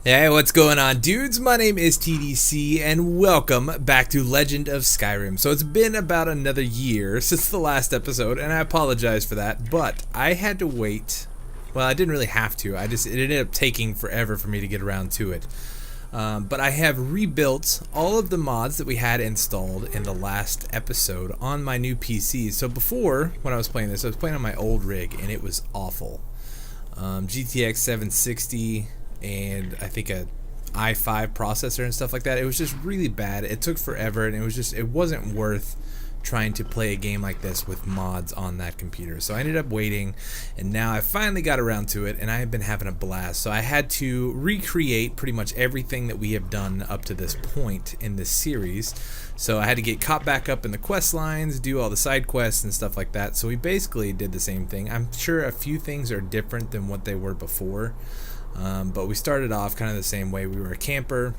Hey, what's going on, dudes? My name is TDC, and welcome back to Legend of Skyrim. So it's been about another year since the last episode, and I apologize for that, but I had to wait. Well, I didn't really have to. It ended up taking forever for me to get around to it. But I have rebuilt all of the mods that we had installed in the last episode on my new PC. So before, when I was playing this, I was playing on my old rig, and it was awful. GTX 760... and I think a i5 processor and stuff like that. It was just really bad. It took forever, and it wasn't worth trying to play a game like this with mods on that computer. So I ended up waiting, and now I finally got around to it, and I have been having a blast. So I had to recreate pretty much everything that we have done up to this point in this series. So I had to get caught back up in the quest lines, do all the side quests and stuff like that. So we basically did the same thing. I'm sure a few things are different than what they were before. But we started off kind of the same way. We were a camper,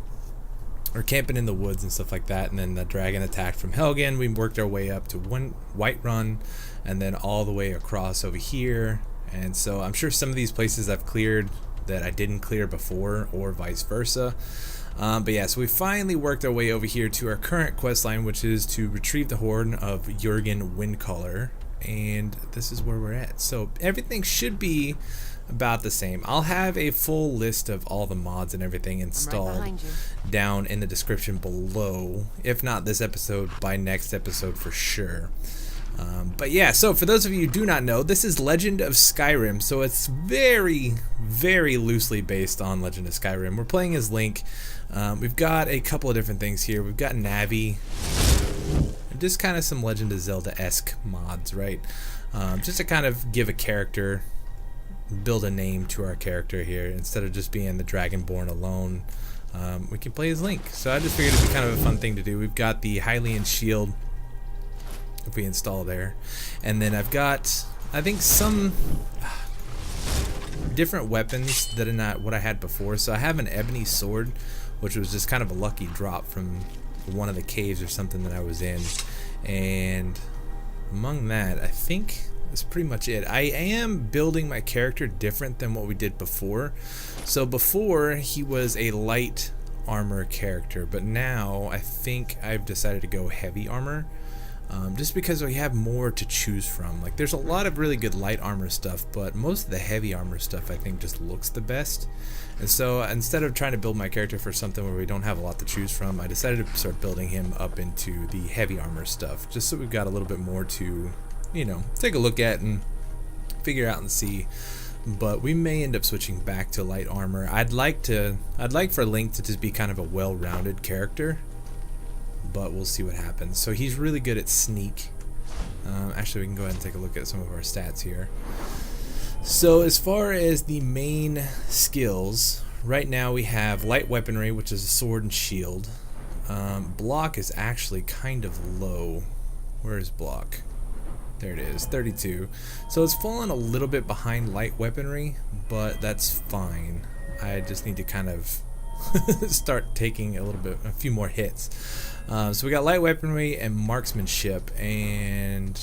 or camping in the woods and stuff like that, and then the dragon attacked from Helgen. We worked our way up to one Whiterun, and then all the way across over here. And so I'm sure some of these places I've cleared that I didn't clear before, or vice versa. But yeah, so we finally worked our way over here to our current quest line, which is to retrieve the horn of Jurgen Windcaller, and this is where we're at. So everything should be about the same. I'll have a full list of all the mods and everything installed down in the description below. If not this episode, by next episode for sure. But yeah, so for those of you who do not know, this is Legend of Skyrim, so it's very, very loosely based on Legend of Skyrim. We're playing as Link. We've got a couple of different things here. We've got Navi, just kind of some Legend of Zelda-esque mods, right? Just to kind of give a character, build a name to our character here. Instead of just being the Dragonborn alone, we can play as Link. So I just figured it'd be kind of a fun thing to do. We've got the Hylian shield, if we install there, and then I've got, I think, some different weapons that are not what I had before. So I have an ebony sword, which was just kind of a lucky drop from one of the caves or something that I was in, and among that, I think that's pretty much it. I am building my character different than what we did before. So before, he was a light armor character, but now I think I've decided to go heavy armor, just because we have more to choose from. Like, there's a lot of really good light armor stuff, but most of the heavy armor stuff I think just looks the best. And so instead of trying to build my character for something where we don't have a lot to choose from, I decided to start building him up into the heavy armor stuff, just so we've got a little bit more to, you know, take a look at and figure out and see. But we may end up switching back to light armor. I'd like for Link to just be kind of a well-rounded character, but we'll see what happens. So he's really good at sneak. Actually, we can go ahead and take a look at some of our stats here. So as far as the main skills, right now we have light weaponry, which is a sword and shield. Block is actually kind of low. Where is block? There it is, 32. So it's fallen a little bit behind light weaponry, but that's fine. I just need to kind of start taking a few more hits. So we got light weaponry and marksmanship, and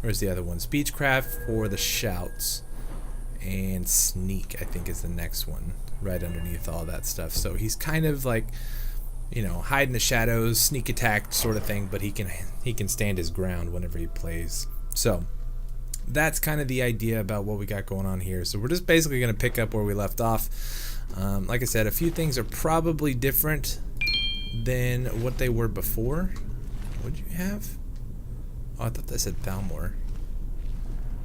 where's the other one? Speechcraft for the shouts, and sneak, I think, is the next one, right underneath all that stuff. So he's kind of like, you know, hide in the shadows, sneak attack sort of thing, but he can stand his ground whenever he plays. So that's kind of the idea about what we got going on here. So we're just basically going to pick up where we left off. Like I said, a few things are probably different than what they were before. What'd you have? Oh, I thought that said Thalmor.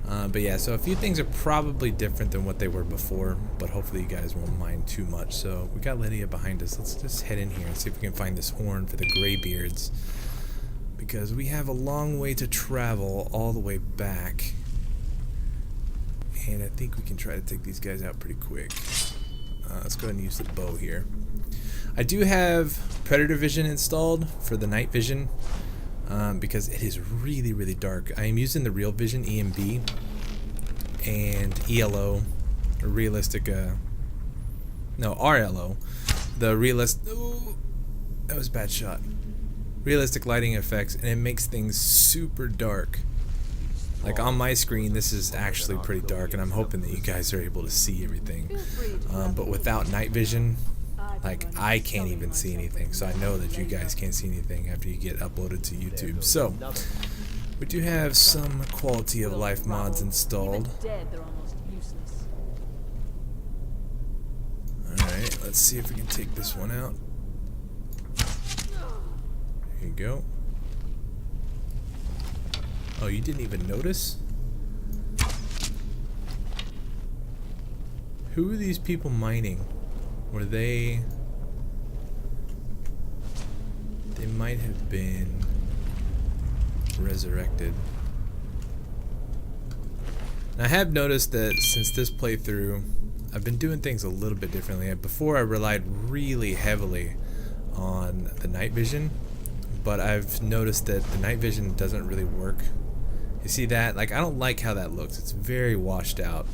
But yeah, so a few things are probably different than what they were before, but hopefully you guys won't mind too much. So we got Lydia behind us. Let's just head in here and see if we can find this horn for the Greybeards, because we have a long way to travel all the way back, and I think we can try to take these guys out pretty quick. Let's go ahead and use the bow here. I do have Predator Vision installed for the night vision, because it is really, really dark. I am using the Real Vision EMB and ELO, or realistic, no, RLO, the oh, that was a bad shot. Realistic lighting effects, and it makes things super dark. Like on my screen, this is actually pretty dark, and I'm hoping that you guys are able to see everything. But without night vision, like I can't even see anything. So I know that you guys can't see anything after you get uploaded to YouTube. So we do have some quality of life mods installed. Alright, let's see if we can take this one out. There you go. Oh, you didn't even notice? Who are these people mining? Were they... They might have been resurrected. Now, I have noticed that since this playthrough, I've been doing things a little bit differently. Before I relied really heavily on the night vision, but I've noticed that the night vision doesn't really work. You see that? Like, I don't like how that looks. It's very washed out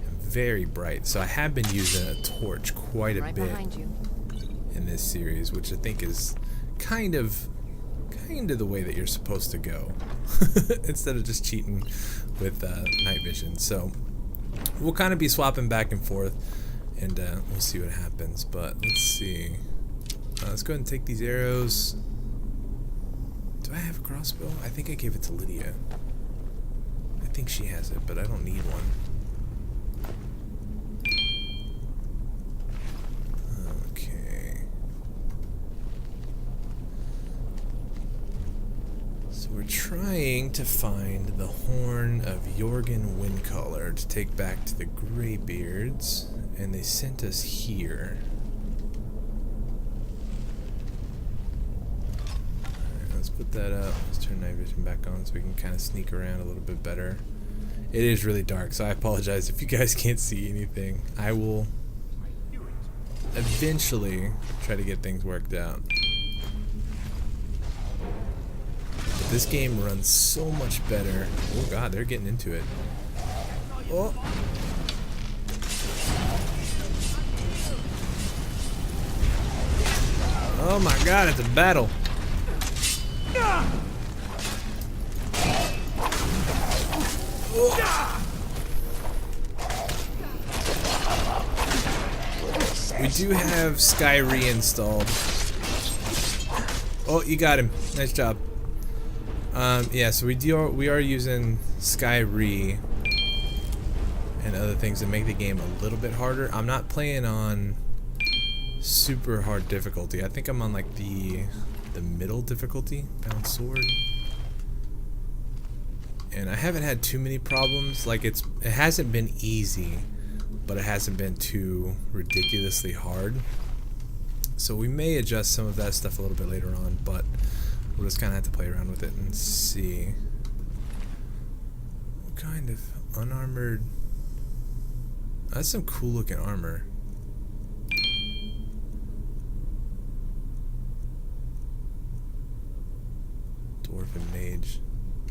and very bright. So I have been using a torch quite a bit in this series, which I think is kind of the way that you're supposed to go instead of just cheating with night vision. So we'll kind of be swapping back and forth, and we'll see what happens. But let's see. Let's go ahead and take these arrows. Do I have a crossbow? I think I gave it to Lydia. I think she has it, but I don't need one. Okay. So we're trying to find the horn of Jorgen Windcaller to take back to the Greybeards, and they sent us here. Put that up. Let's turn night vision back on so we can kind of sneak around a little bit better. It is really dark, so I apologize if you guys can't see anything. I will eventually try to get things worked out. But this game runs so much better. Oh god, they're getting into it. Oh! Oh my god, it's a battle. We do have Skyrim installed. Oh, you got him. Nice job. Yeah, so we are using Skyrim and other things to make the game a little bit harder. I'm not playing on super hard difficulty. I think I'm on like the middle difficulty, bound sword, and I haven't had too many problems. Like it hasn't been easy, but it hasn't been too ridiculously hard. So we may adjust some of that stuff a little bit later on, but we'll just kind of have to play around with it and see what kind of unarmored. That's some cool looking armor. Dwarven mage.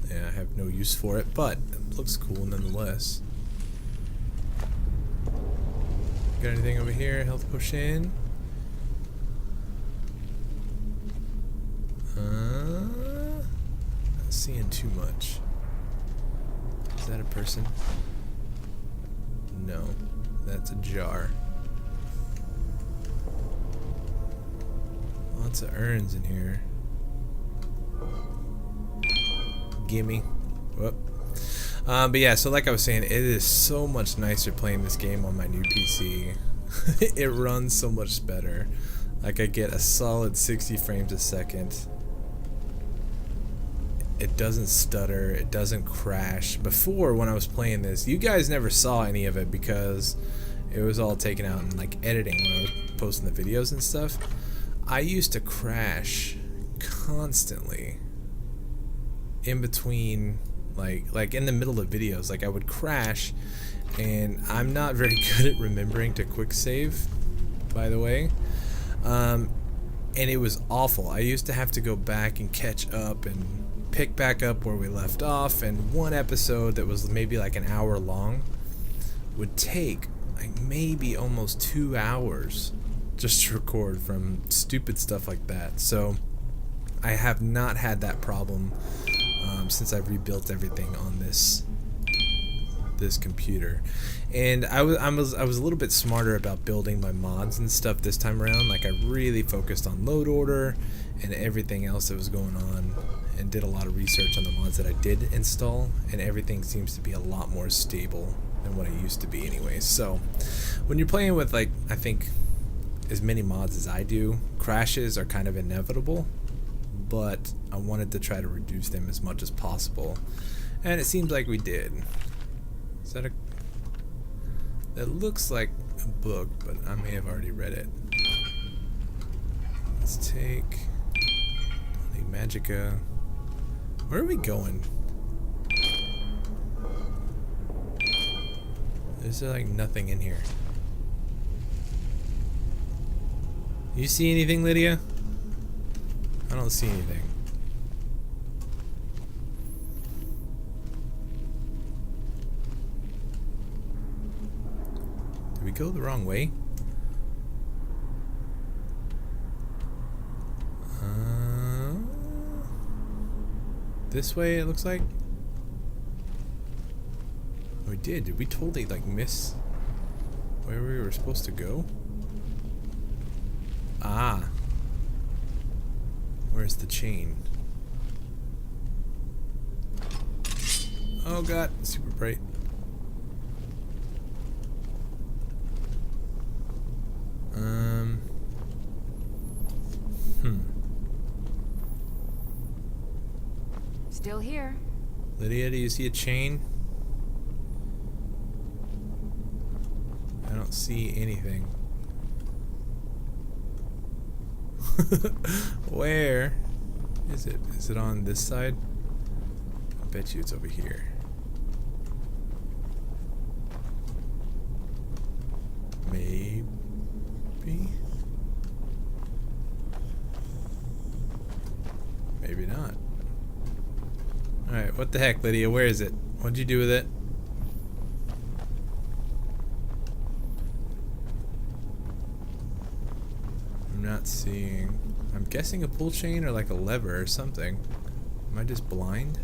Yeah, I have no use for it, but it looks cool nonetheless. Got anything over here? Health potion. Not seeing too much. Is that a person? No, that's a jar. Lots of urns in here. Gimme. Whoop. But yeah, so like I was saying, it is so much nicer playing this game on my new PC. It runs so much better. Like I get a solid 60 frames a second. It doesn't stutter, it doesn't crash. Before, when I was playing this, you guys never saw any of it because it was all taken out in like editing when I was posting the videos and stuff. I used to crash constantly in between, like in the middle of videos. Like I would crash, and I'm not very good at remembering to quick save, by the way. And it was awful. I used to have to go back and catch up and pick back up where we left off, and one episode that was maybe like an hour long would take like maybe almost 2 hours just to record from stupid stuff like that. So I have not had that problem since I've rebuilt everything on this this computer. And I was a little bit smarter about building my mods and stuff this time around. Like, I really focused on load order and everything else that was going on, and did a lot of research on the mods that I did install, and everything seems to be a lot more stable than what it used to be anyways. So when you're playing with, like, I think as many mods as I do, crashes are kind of inevitable, but I wanted to try to reduce them as much as possible, and it seems like we did. Is that a... That looks like a book, but I may have already read it. Let's take... Don't need Magica. Where are we going? There's like nothing in here. You see anything, Lydia? I don't see anything. Did we go the wrong way? This way, it looks like. We did. Did we totally like miss where we were supposed to go? Ah. Where's the chain? Oh god, super bright. Still here. Lydia, do you see a chain? I don't see anything. Where is it? Is it on this side? I bet you it's over here. Maybe? Maybe not. Alright, what the heck, Lydia? Where is it? What'd you do with it? I'm not seeing... I'm guessing a pull chain or like a lever or something. Am I just blind?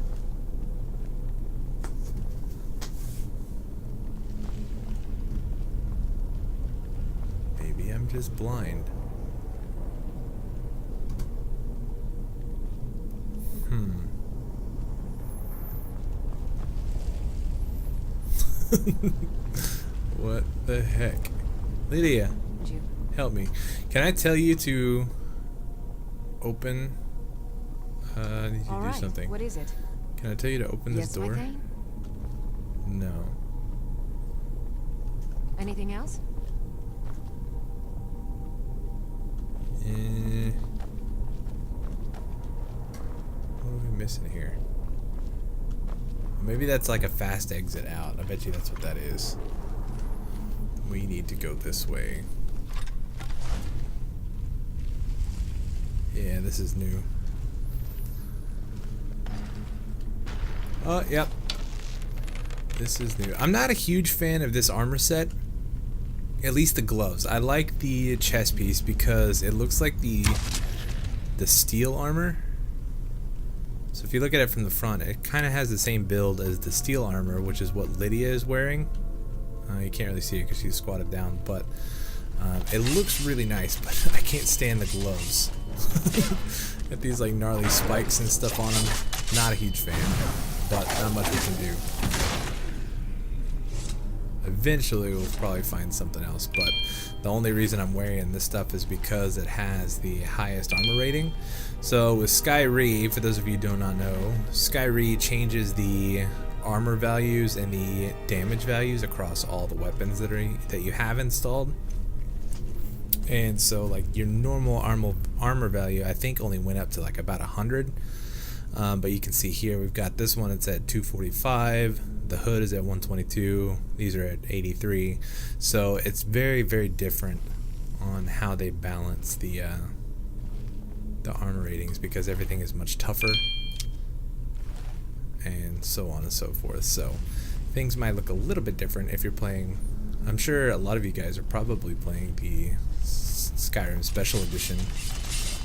Maybe I'm just blind. What the heck? Lydia, help me. Can I tell you to open? I need you to do something. What is it? Can I tell you to open this door? No. Anything else? What are we missing here? Maybe that's like a fast exit out. I bet you that's what that is. We need to go this way. Yeah, this is new. Oh, yep. This is new. I'm not a huge fan of this armor set. At least the gloves. I like the chest piece because it looks like the steel armor. So if you look at it from the front, it kind of has the same build as the steel armor, which is what Lydia is wearing. You can't really see it because she's squatted down, but it looks really nice, but I can't stand the gloves. Got these like gnarly spikes and stuff on them. Not a huge fan, but not much we can do. Eventually we'll probably find something else, but the only reason I'm wearing this stuff is because it has the highest armor rating. So with Skyrim, for those of you who do not know, Skyrim changes the armor values and the damage values across all the weapons that you have installed. And so like your normal armor value I think only went up to like about 100. But you can see here we've got this one, it's at 245. The hood is at 122. These are at 83. So it's very, very different on how they balance the armor ratings because everything is much tougher and so on and so forth. So things might look a little bit different if you're playing. I'm sure a lot of you guys are probably playing the Skyrim Special Edition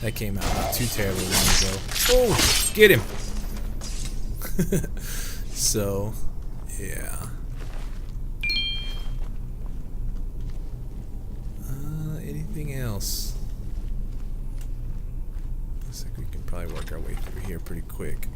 that came out not too terribly long ago. Oh, get him! So, yeah. Anything else? Looks like we can probably work our way through here pretty quick.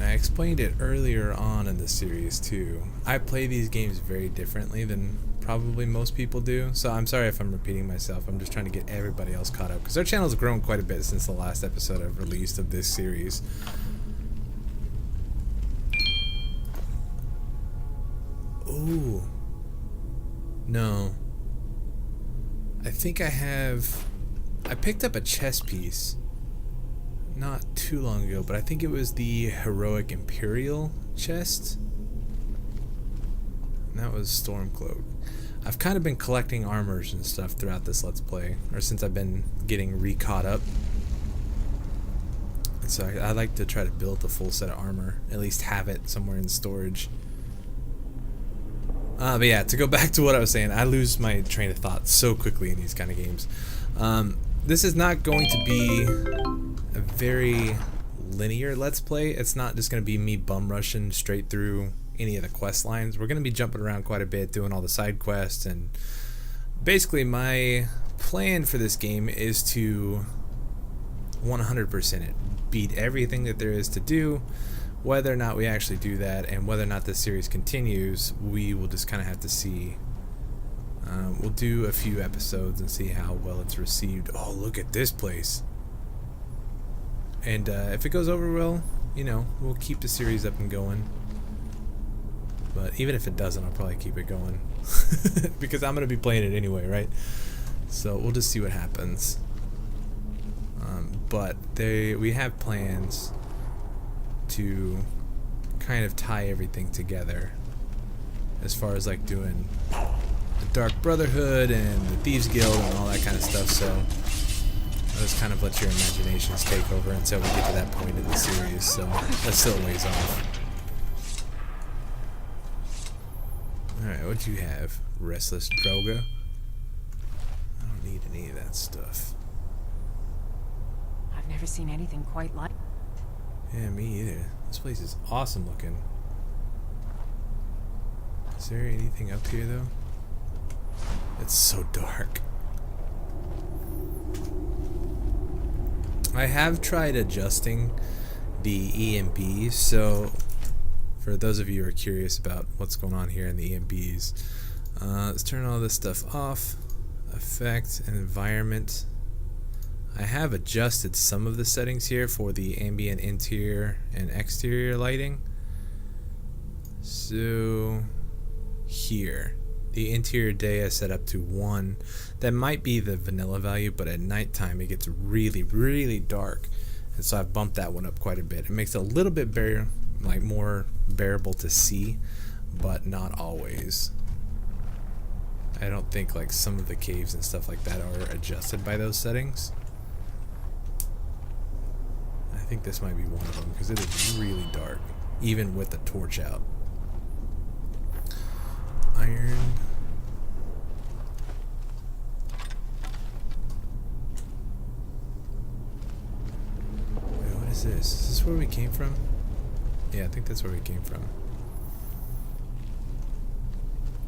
I explained it earlier on in the series too. I play these games very differently than probably most people do, so I'm sorry if I'm repeating myself. I'm just trying to get everybody else caught up because our channel's grown quite a bit since the last episode I've released of this series. Ooh. No. I think I picked up a chess piece not too long ago, but I think it was the Heroic Imperial chest. And that was Stormcloak. I've kind of been collecting armors and stuff throughout this Let's Play, or since I've been getting re-caught up. And so I like to try to build the full set of armor, at least have it somewhere in storage. But yeah, to go back to what I was saying, I lose my train of thought so quickly in these kind of games. This is not going to be a very linear Let's Play. It's not just going to be me bum rushing straight through any of the quest lines. We're going to be jumping around quite a bit, doing all the side quests, and basically my plan for this game is to 100% it, beat everything that there is to do. Whether or not we actually do that and whether or not this series continues, we will just kind of have to see. We'll do a few episodes and see how well it's received. Oh, look at this place. And if it goes over well, you know, we'll keep the series up and going. But even if it doesn't, I'll probably keep it going. Because I'm going to be playing it anyway, right? So we'll just see what happens. But we have plans to kind of tie everything together as far as like doing the Dark Brotherhood and the Thieves Guild and all that kind of stuff. So I'll just kind of let your imaginations take over until we get to that point in the series. So that's still a ways off. Alright, what do you have? Restless Droga? I don't need any of that stuff. I've never seen anything quite like. Yeah, me either. This place is awesome looking. Is there anything up here though? It's so dark. I have tried adjusting the EMBs, so for those of you who are curious about what's going on here in the EMBs, let's turn all this stuff off. Effect and environment. I have adjusted some of the settings here for the ambient interior and exterior lighting. So here, the interior day I set up to 1. That might be the vanilla value, but at nighttime it gets really, really dark. And so I've bumped that one up quite a bit. It makes it a little bit more bearable to see, but not always. I don't think like some of the caves and stuff like that are adjusted by those settings. I think this might be one of them because it is really dark, even with the torch out. Iron. Wait, what is this? Is this where we came from? Yeah, I think that's where we came from.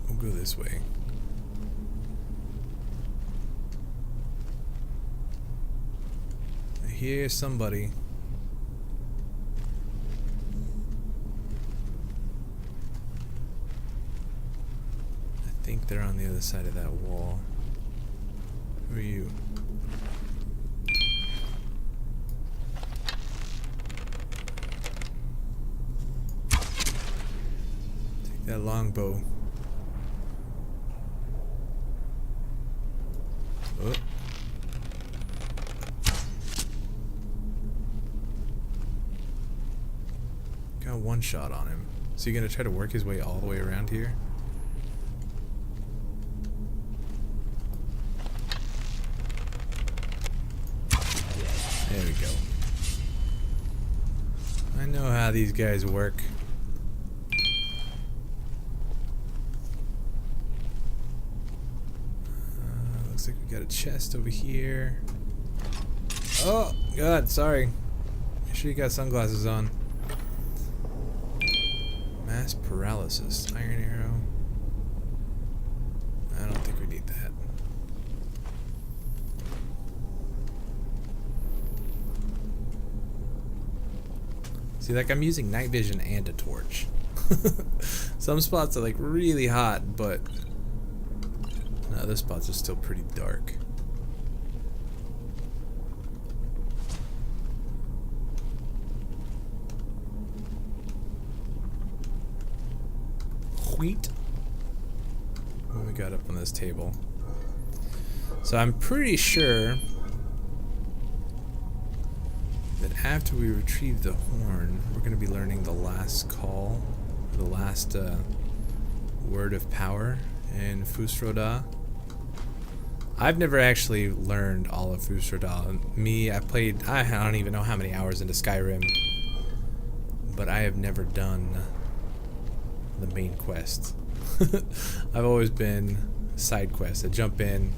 We'll go this way. I hear somebody. I think they're on the other side of that wall. Who are you? Take that longbow. Oh. Got one shot on him. So you gonna try to work his way all the way around here? There we go. I know how these guys work. Looks like we got a chest over here. Oh, God, sorry. Make sure you got sunglasses on. Mass paralysis. Iron arrow. I don't think we need that. See, like I'm using night vision and a torch. Some spots are like really hot, but other spots are still pretty dark. Wheat. What we got up on this table? So I'm pretty sure that after we retrieve the horn, we're going to be learning the last call, the last word of power in Fusroda. I've never actually learned all of Fusroda. Me, I don't even know how many hours into Skyrim, but I have never done the main quest. I've always been side quests. I jump in,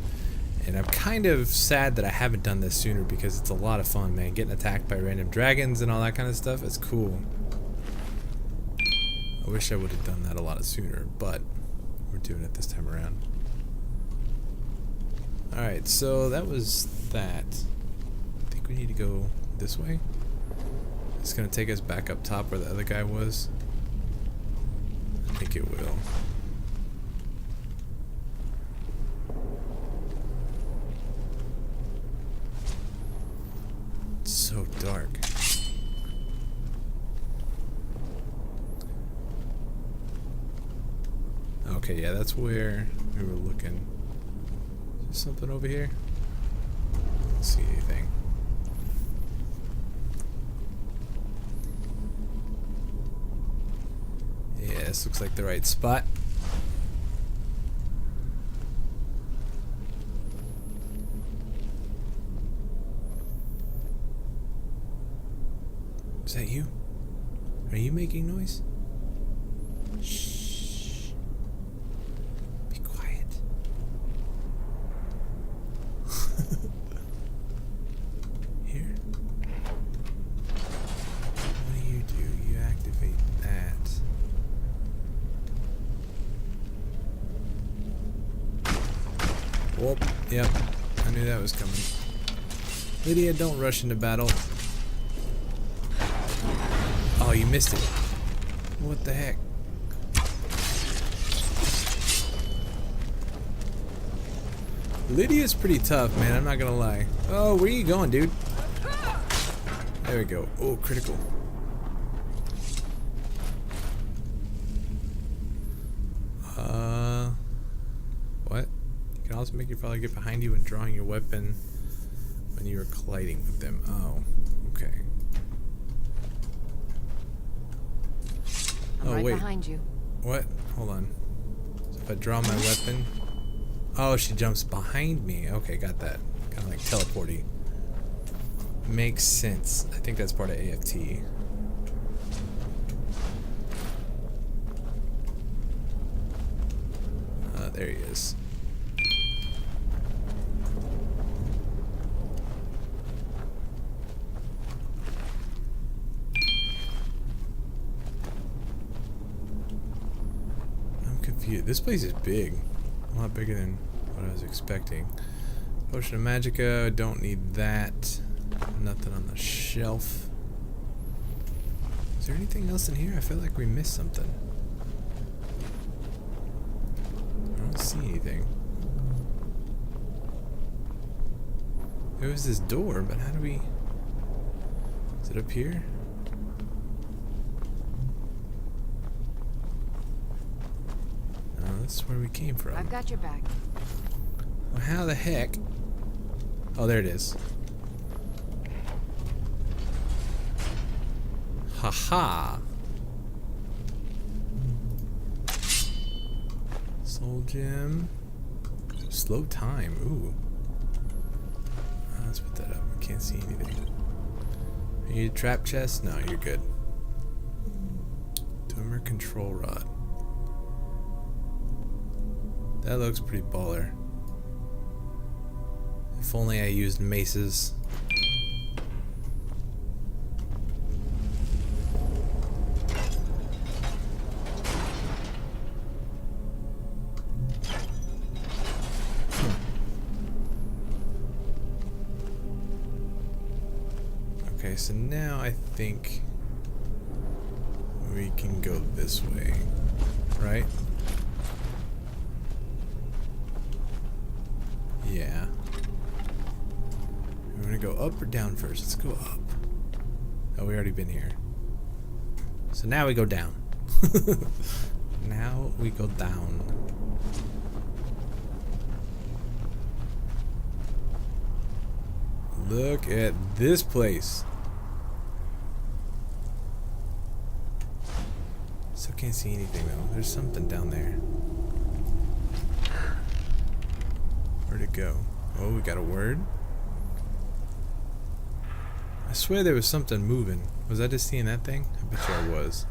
and I'm kind of sad that I haven't done this sooner because it's a lot of fun, man. Getting attacked by random dragons and all that kind of stuff, it's cool. I wish I would have done that a lot sooner, but we're doing it this time around. Alright, so that was that. I think we need to go this way. It's gonna take us back up top where the other guy was. I think it will. It's so dark. Okay, yeah, that's where we were looking. Is there something over here? I don't see anything. Yeah, this looks like the right spot. Is that you? Are you making noise? Shh. Be quiet. Here? What do? You activate that. Whoop. Yep. I knew that was coming. Lydia, don't rush into battle. Oh, you missed it. What the heck? Lydia's pretty tough, man. I'm not gonna lie. Oh, where you going, dude? There we go. Oh, critical. What? You can also make your father get behind you when drawing your weapon when you are colliding with them. Oh, okay. I'm right wait. behind you. What? Hold on. So if I draw my weapon... Oh, she jumps behind me. Okay, got that. Kind of like teleporting. Makes sense. I think that's part of AFT. There he is. This place is big. A lot bigger than what I was expecting. Potion of Magicka, don't need that. Nothing on the shelf. Is there anything else in here? I feel like we missed something. I don't see anything. There was this door, but how do we... Is it up here? That's where we came from. I've got your back. Well, how the heck? Oh, there it is. Haha. Soul gem. Slow time. Ooh. Let's put that up. I can't see anything. Are you a trap chest? No, you're good. Dwemer control rod. That looks pretty baller. If only I used maces. Okay, so now I think we can go this way, right? Yeah. We're gonna go up or down first? Let's go up. Oh, we already been here. So now we go down. Now we go down. Look at this place. Still can't see anything though. There's something down there. Where'd it go? Oh, we got a word. I swear there was something moving. Was I just seeing that thing? I bet you I was.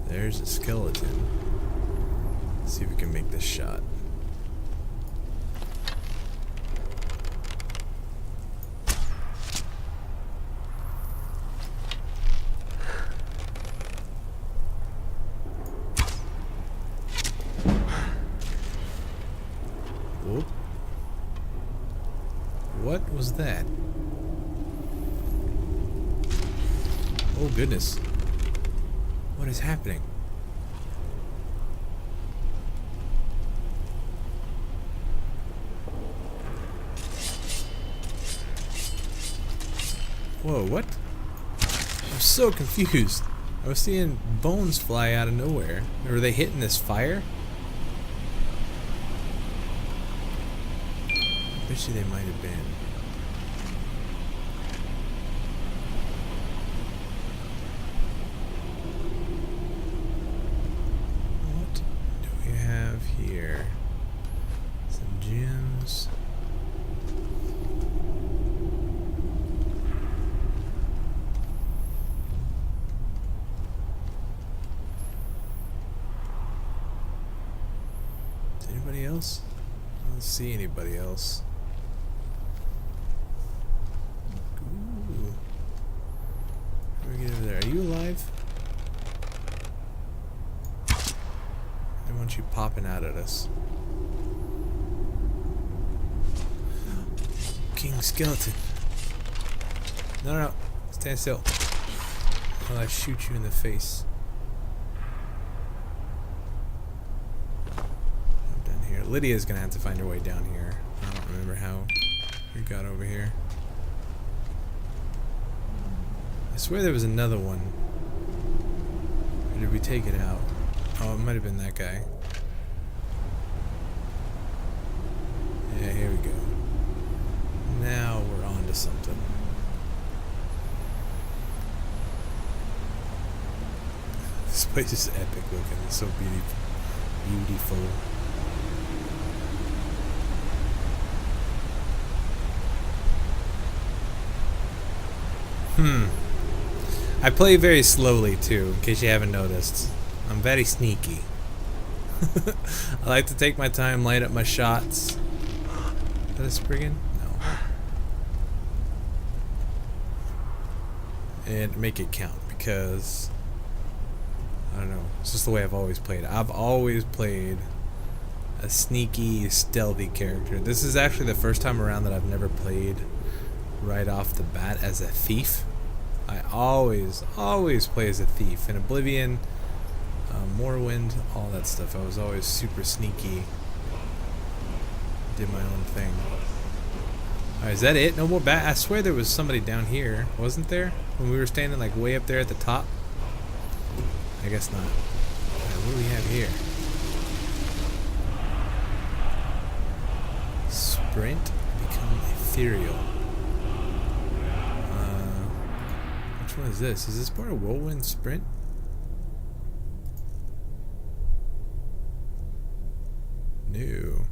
There's a skeleton. Let's see if we can make this shot. Whoop. What was that? Oh goodness. What is happening? Whoa, what? I'm so confused. I was seeing bones fly out of nowhere. Were they hitting this fire? I bet you they might have been. What do we have here? Some gems. Anybody else? I don't see anybody else. Ooh. How do we get over there? Are you alive? I want you popping out at us. King Skeleton. No, no, no. Stand still. While I shoot you in the face. Lydia's gonna have to find her way down here. I don't remember how we got over here. I swear there was another one. Or did we take it out? Oh, it might have been that guy. Yeah, here we go. Now we're on to something. This place is epic looking. It's so beautiful. I play very slowly too, in case you haven't noticed. I'm very sneaky. I like to take my time, light up my shots. Is that a Spriggan? No. And make it count, because I don't know. It's just the way I've always played. I've always played a sneaky, stealthy character. This is actually the first time around that I've never played right off the bat as a thief. I always play as a thief. In Oblivion, Morrowind, all that stuff. I was always super sneaky. Did my own thing. Alright, is that it? No more bat? I swear there was somebody down here. Wasn't there? When we were standing like way up there at the top? I guess not. Alright, what do we have here? Sprint, become ethereal. Which one is this? Is this part of Whirlwind Sprint? New.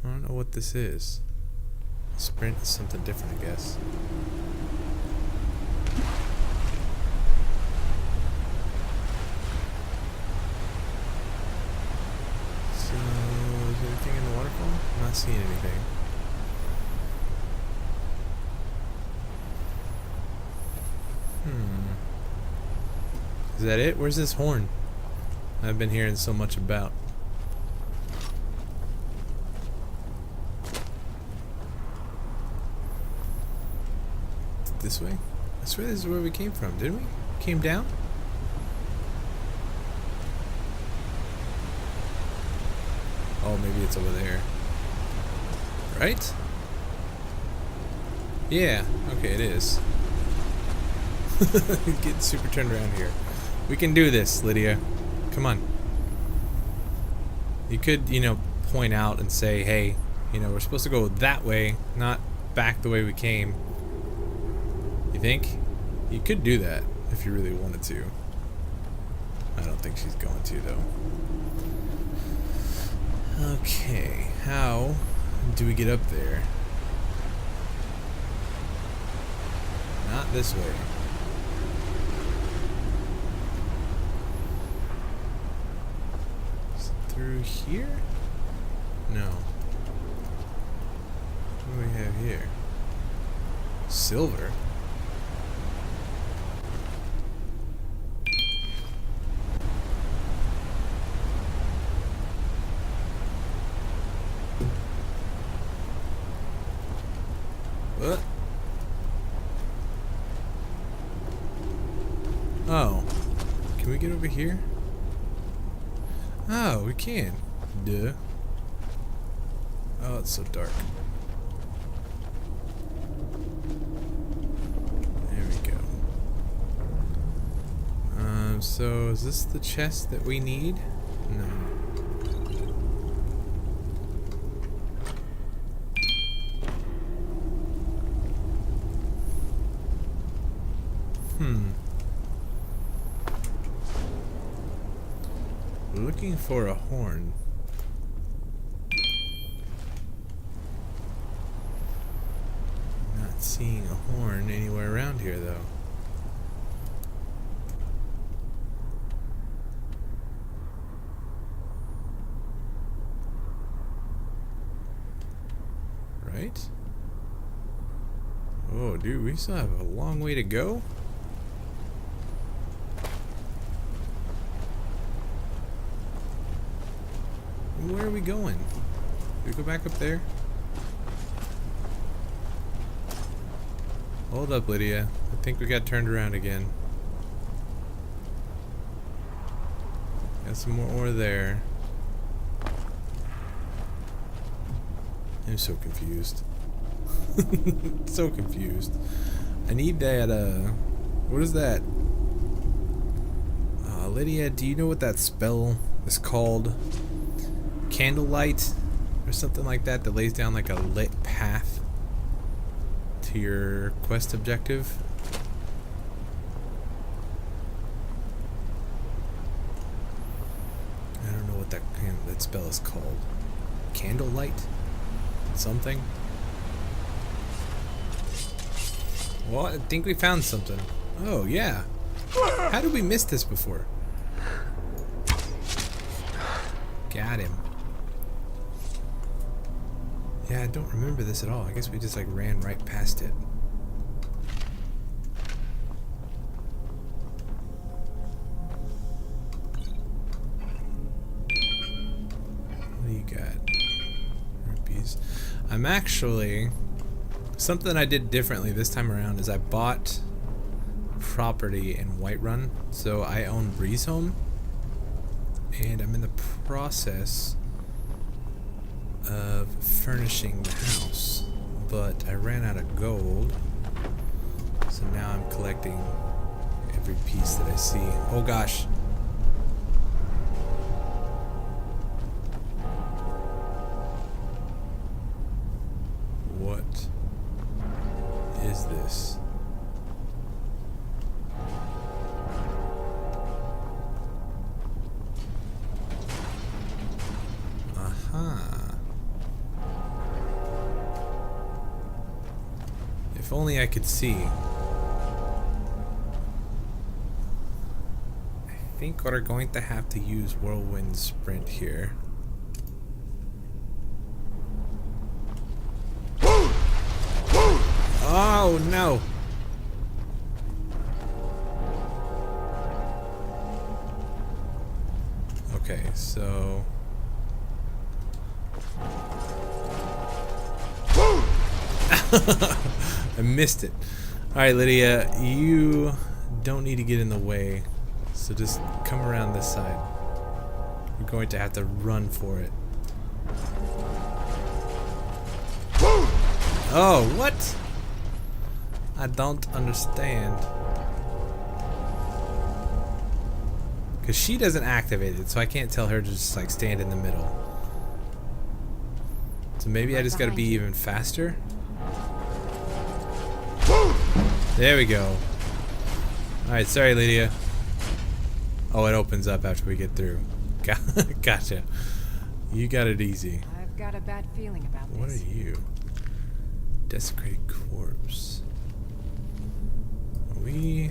I don't know what this is. Sprint is something different, I guess. So, is there anything in the waterfall? I'm not seeing anything. Is that it? Where's this horn I've been hearing so much about? This way? I swear this is where we came from, didn't we? Came down? Oh, maybe it's over there. Right? Yeah, okay, it is. Getting super turned around here. We can do this, Lydia. Come on. You could, you know, point out and say, hey, you know, we're supposed to go that way, not back the way we came. You think? You could do that if you really wanted to. I don't think she's going to, though. Okay, how do we get up there? Not this way. Is it through here? No. What do we have here? Silver? What? Oh. Can we get over here? Oh, we can. Duh. Oh, it's so dark. There we go. So is this the chest that we need? No. Looking for a horn. Not seeing a horn anywhere around here, though. Right? Oh, dude, we still have a long way to go. Where are we going? Do we go back up there? Hold up, Lydia. I think we got turned around again. Got some more ore there. I'm so confused. So confused. I need that, what is that? Lydia, do you know what that spell is called? Candlelight or something like that that lays down like a lit path to your quest objective. I don't know what that spell is called. Candlelight? Something? Well, I think we found something. Oh, yeah. How did we miss this before? Got him. Yeah, I don't remember this at all. I guess we just like ran right past it. What do you got? Rupees. I'm actually... Something I did differently this time around is I bought property in Whiterun. So I own Breeze Home. And I'm in the process of furnishing the house, but I ran out of gold, so now I'm collecting every piece that I see. Oh gosh. What is this? If only I could see. I think we're going to have to use Whirlwind Sprint here. Oh no! So I missed it. Alright, Lydia, you don't need to get in the way. So just come around this side. You're going to have to run for it. Oh, what? I don't understand. Because she doesn't activate it, so I can't tell her to just like stand in the middle. So maybe I just gotta be even faster? There we go. Alright, sorry, Lydia. Oh, it opens up after we get through. Gotcha. You got it easy. I've got a bad feeling about What this. are you? Desecrated corpse. What are we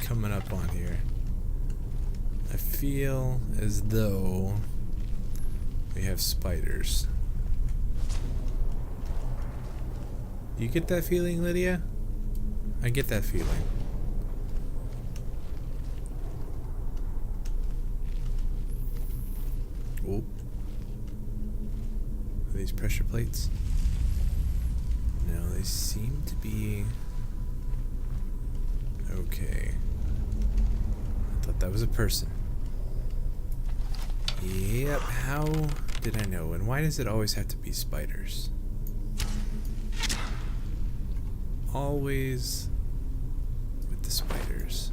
coming up on here? I feel as though we have spiders. You get that feeling, Lydia? I get that feeling. Oh. Are these pressure plates? No, they seem to be okay. I thought that was a person. Yep, how did I know? And why does it always have to be spiders? Always with the spiders.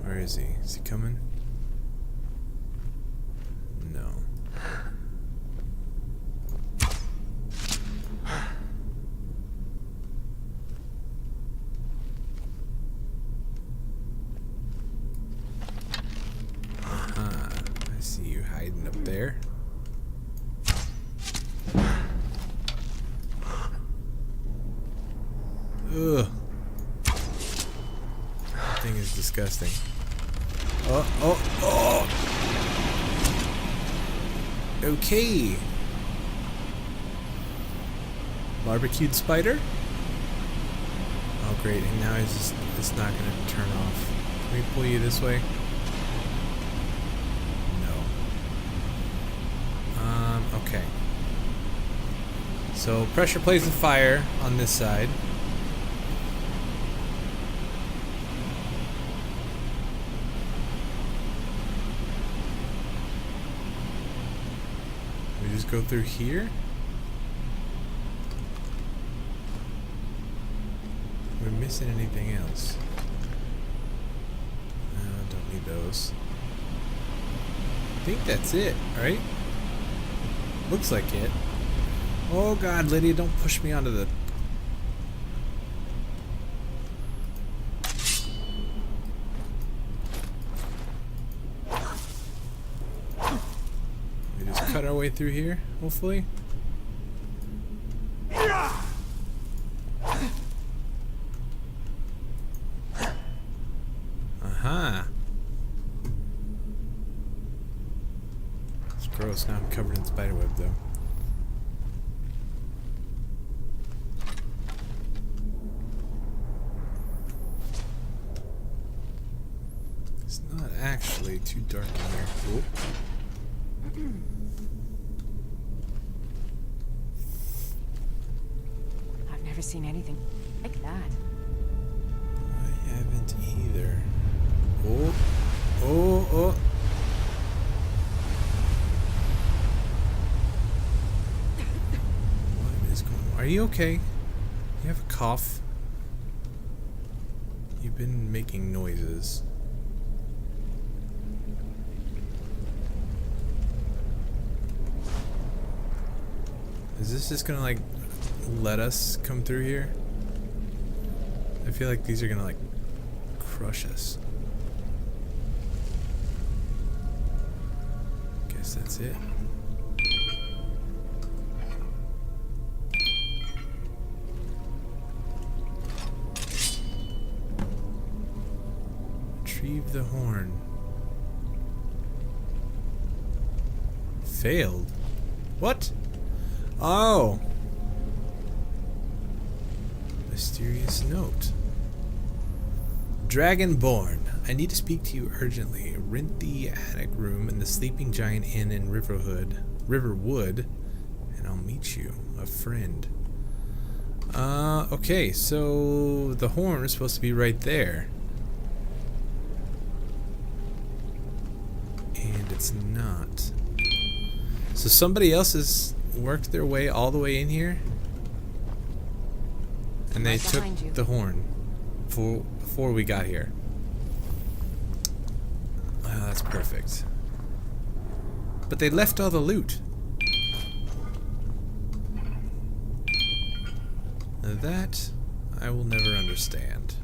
Where is he? Is he coming? No. I see you hiding up there. Ugh. That thing is disgusting. Oh. Okay. Barbecued spider? Oh great, and now it's not gonna turn off. Can we pull you this way? No. Okay. So pressure plates of fire on this side. We just go through here. We're missing anything else? No, don't need those. I think that's it, right? Looks like it. Oh God, Lydia, don't push me onto the... We just cut our way through here, hopefully. Aha. It's gross, now I'm covered in spiderweb though. It's not actually too dark in here. Oh. I've never seen anything like that. I haven't either. Oh. What is going on? Are you okay? You have a cough? You've been making noises. Is this just gonna like let us come through here? I feel like these are gonna like crush us. Guess that's it. Retrieve the horn. Failed? What? Oh. Mysterious note. Dragonborn, I need to speak to you urgently. Rent the attic room in the Sleeping Giant Inn in Riverwood, and I'll meet you, a friend. Okay, so the horn is supposed to be right there. And it's not. So somebody else has worked their way all the way in here? And they took the horn before we got here. That's perfect. But they left all the loot. That I will never understand.